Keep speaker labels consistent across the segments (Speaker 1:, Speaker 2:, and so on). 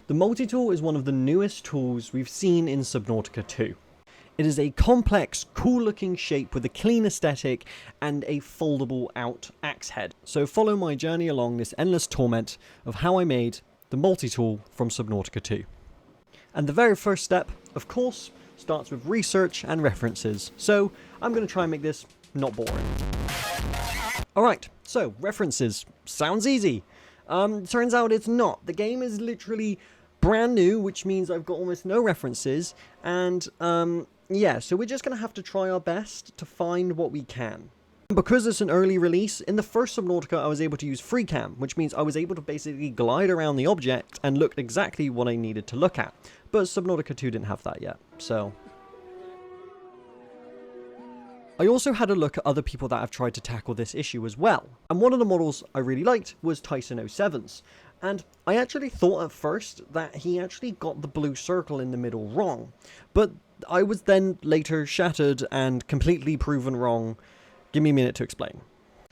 Speaker 1: The multi-tool is one of the newest tools we've seen in Subnautica 2. It is a complex, cool-looking shape with a clean aesthetic and a foldable out axe head. So follow my journey along this endless torment of how I made the multi-tool from Subnautica 2. And the very first step, of course, starts with research and references. So I'm going to try and make this not boring. Alright, so references. Sounds easy. Turns out it's not. The game is literally brand new, which means I've got almost no references, and yeah, so we're just going to have to try our best to find what we can. Because it's an early release, in the first Subnautica I was able to use FreeCam, which means I was able to basically glide around the object and look exactly what I needed to look at. But Subnautica 2 didn't have that yet, so... I also had a look at other people that have tried to tackle this issue as well, and one of the models I really liked was Tyson 07's, and I actually thought at first that he actually got the blue circle in the middle wrong, but I was then later shattered and completely proven wrong. Give me a minute to explain.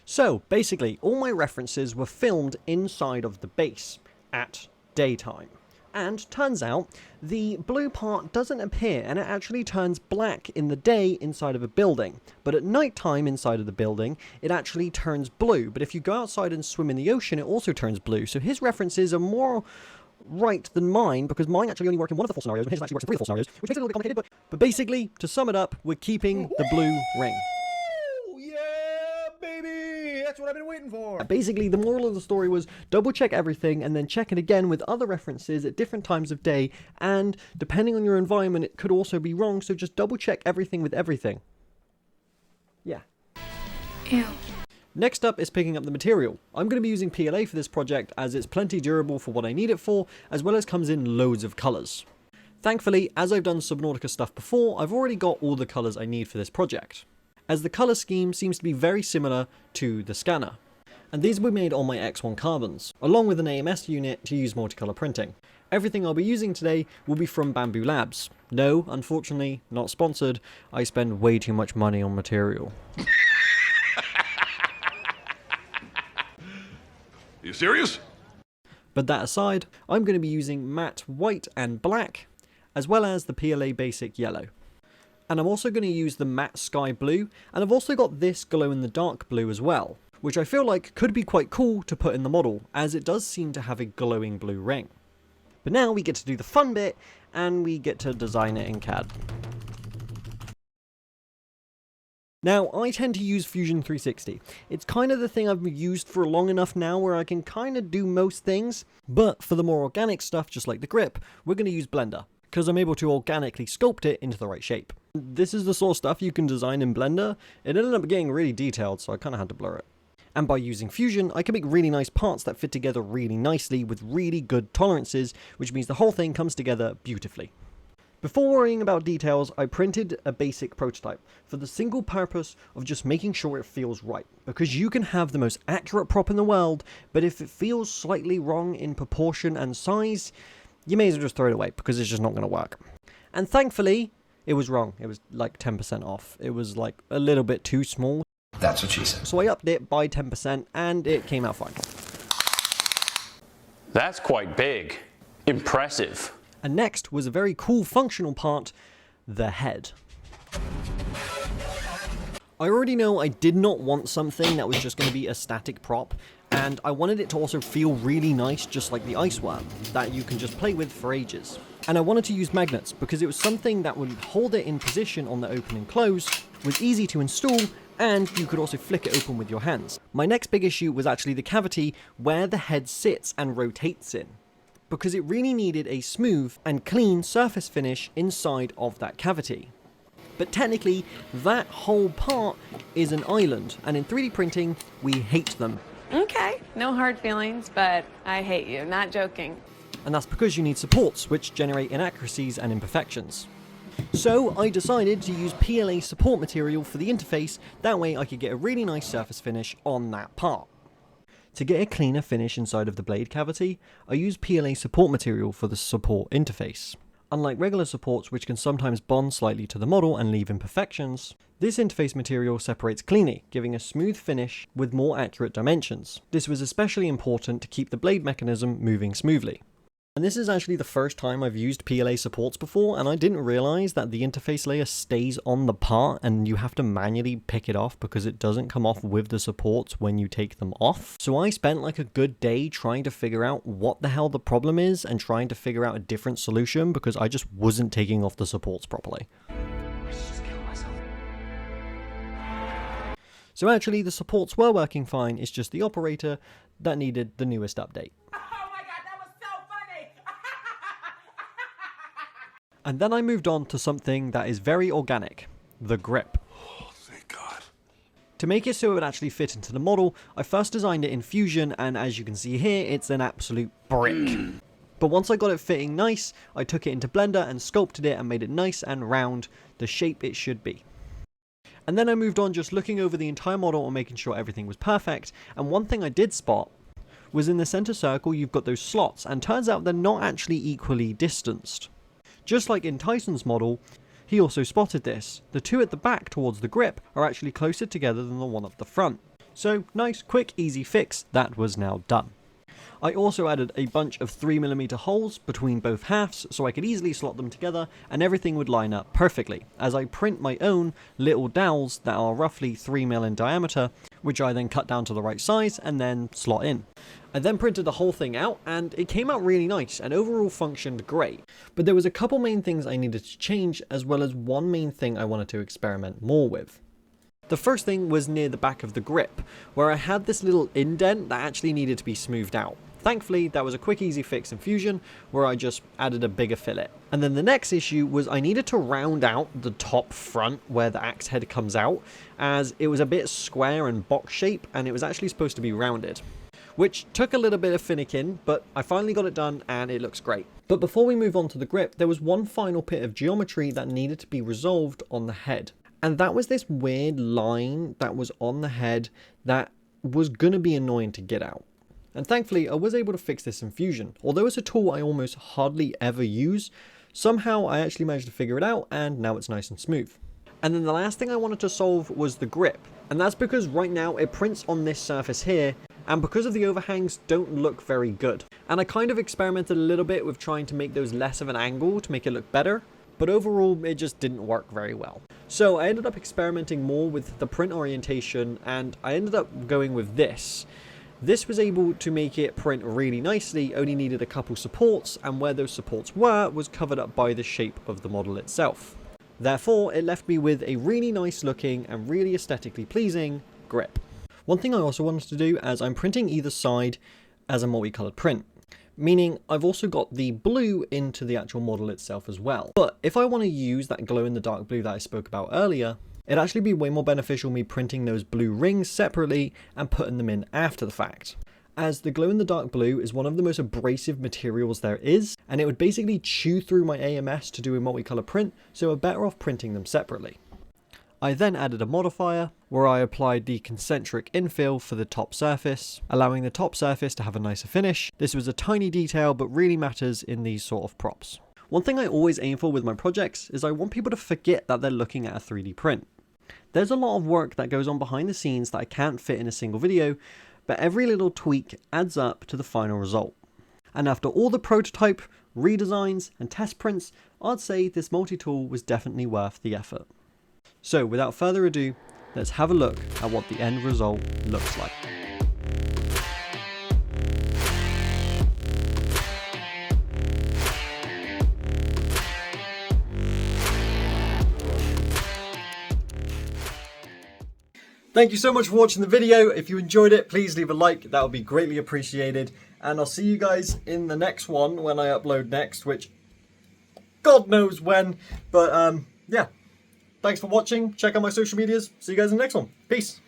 Speaker 1: So basically, all my references were filmed inside of the base at daytime. And turns out, the blue part doesn't appear and it actually turns black in the day inside of a building. But at night time inside of the building, it actually turns blue. But if you go outside and swim in the ocean, it also turns blue. So his references are more right than mine, because mine actually only work in one of the 4 scenarios, and his actually works in 3 of the 4 scenarios, which makes it a little bit complicated, but basically, to sum it up, we're keeping the blue ring.
Speaker 2: That's what I've been waiting for.
Speaker 1: Basically, the moral of the story was double check everything and then check it again with other references at different times of day, and depending on your environment it could also be wrong, so just double check everything with everything. Yeah.
Speaker 3: Ew.
Speaker 1: Next up is picking up the material. I'm going to be using PLA for this project as it's plenty durable for what I need it for, as well as comes in loads of colours. Thankfully, as I've done Subnautica stuff before, I've already got all the colours I need for this project, as the colour scheme seems to be very similar to the scanner. And these will be made on my X1 carbons, along with an AMS unit to use multicolour printing. Everything I'll be using today will be from Bamboo Labs. No, unfortunately, not sponsored. I spend way too much money on material.
Speaker 2: You serious?
Speaker 1: But that aside, I'm going to be using matte white and black, as well as the PLA basic yellow. And I'm also going to use the matte sky blue, and I've also got this glow in the dark blue as well, which I feel like could be quite cool to put in the model, as it does seem to have a glowing blue ring. But now we get to do the fun bit, and we get to design it in CAD. Now, I tend to use Fusion 360. It's kind of the thing I've used for long enough now where I can kind of do most things, but for the more organic stuff, just like the grip, we're going to use Blender, because I'm able to organically sculpt it into the right shape. This is the sort of stuff you can design in Blender. It ended up getting really detailed, so I kind of had to blur it. And by using Fusion, I can make really nice parts that fit together really nicely with really good tolerances, which means the whole thing comes together beautifully. Before worrying about details, I printed a basic prototype for the single purpose of just making sure it feels right. Because you can have the most accurate prop in the world, but if it feels slightly wrong in proportion and size, you may as well just throw it away, because it's just not going to work. And thankfully, it was wrong. It was like 10% off. It was like a little bit too small.
Speaker 2: That's what she said.
Speaker 1: So I upped it by 10% and it came out fine.
Speaker 4: That's quite big. Impressive.
Speaker 1: And next was a very cool functional part, the head. I already know I did not want something that was just going to be a static prop, and I wanted it to also feel really nice, just like the ice worm, that you can just play with for ages. And I wanted to use magnets because it was something that would hold it in position on the open and close, was easy to install, and you could also flick it open with your hands. My next big issue was actually the cavity where the head sits and rotates in, because it really needed a smooth and clean surface finish inside of that cavity. But technically, that whole part is an island, and in 3D printing, we hate them.
Speaker 3: Okay, no hard feelings, but I hate you, not joking.
Speaker 1: And that's because you need supports, which generate inaccuracies and imperfections. So I decided to use PLA support material for the interface, that way I could get a really nice surface finish on that part. To get a cleaner finish inside of the blade cavity, I use PLA support material for the support interface. Unlike regular supports, which can sometimes bond slightly to the model and leave imperfections, this interface material separates cleanly, giving a smooth finish with more accurate dimensions. This was especially important to keep the blade mechanism moving smoothly. And this is actually the first time I've used PLA supports before, and I didn't realize that the interface layer stays on the part and you have to manually pick it off because it doesn't come off with the supports when you take them off. So I spent like a good day trying to figure out what the hell the problem is and trying to figure out a different solution because I just wasn't taking off the supports properly. So actually the supports were working fine, it's just the operator that needed the newest update. And then I moved on to something that is very organic, the grip.
Speaker 2: Oh, thank God.
Speaker 1: To make it so it would actually fit into the model, I first designed it in Fusion, and as you can see here, it's an absolute brick. But once I got it fitting nice, I took it into Blender and sculpted it and made it nice and round, the shape it should be. And then I moved on just looking over the entire model and making sure everything was perfect, and one thing I did spot was in the center circle you've got those slots, and turns out they're not actually equally distanced. Just like in Tyson's model, he also spotted this. The two at the back towards the grip are actually closer together than the one at the front. So nice, quick, easy fix, that was now done. I also added a bunch of 3mm holes between both halves so I could easily slot them together and everything would line up perfectly, as I print my own little dowels that are roughly 3mm in diameter, which I then cut down to the right size and then slot in. I then printed the whole thing out and it came out really nice and overall functioned great. But there was a couple main things I needed to change, as well as one main thing I wanted to experiment more with. The first thing was near the back of the grip, where I had this little indent that actually needed to be smoothed out. Thankfully, that was a quick easy fix in Fusion, where I just added a bigger fillet. And then the next issue was I needed to round out the top front where the axe head comes out, as it was a bit square and box shape, and it was actually supposed to be rounded. Which took a little bit of finicking, but I finally got it done and it looks great. But before we move on to the grip, there was one final bit of geometry that needed to be resolved on the head. And that was this weird line that was on the head that was gonna be annoying to get out. And thankfully, I was able to fix this in Fusion. Although it's a tool I almost hardly ever use, somehow I actually managed to figure it out and now it's nice and smooth. And then the last thing I wanted to solve was the grip. And that's because right now it prints on this surface here, and because of the overhangs don't look very good. And I kind of experimented a little bit with trying to make those less of an angle to make it look better, but overall it just didn't work very well. So I ended up experimenting more with the print orientation and I ended up going with this. This was able to make it print really nicely, only needed a couple supports, and where those supports were was covered up by the shape of the model itself. Therefore, it left me with a really nice looking and really aesthetically pleasing grip. One thing I also wanted to do, as I'm printing either side as a multicolored print, meaning I've also got the blue into the actual model itself as well. But if I want to use that glow in the dark blue that I spoke about earlier, it'd actually be way more beneficial me printing those blue rings separately and putting them in after the fact, as the glow in the dark blue is one of the most abrasive materials there is, and it would basically chew through my AMS to do a multicolor print, so we're better off printing them separately. I then added a modifier where I applied the concentric infill for the top surface, allowing the top surface to have a nicer finish. This was a tiny detail but really matters in these sort of props. One thing I always aim for with my projects is I want people to forget that they're looking at a 3D print. There's a lot of work that goes on behind the scenes that I can't fit in a single video, but every little tweak adds up to the final result. And after all the prototype, redesigns and test prints, I'd say this multi-tool was definitely worth the effort. So without further ado, let's have a look at what the end result looks like. Thank you so much for watching the video. If you enjoyed it, please leave a like. That would be greatly appreciated. And I'll see you guys in the next one when I upload next, which God knows when. But yeah. Thanks for watching. Check out my social medias. See you guys in the next one. Peace.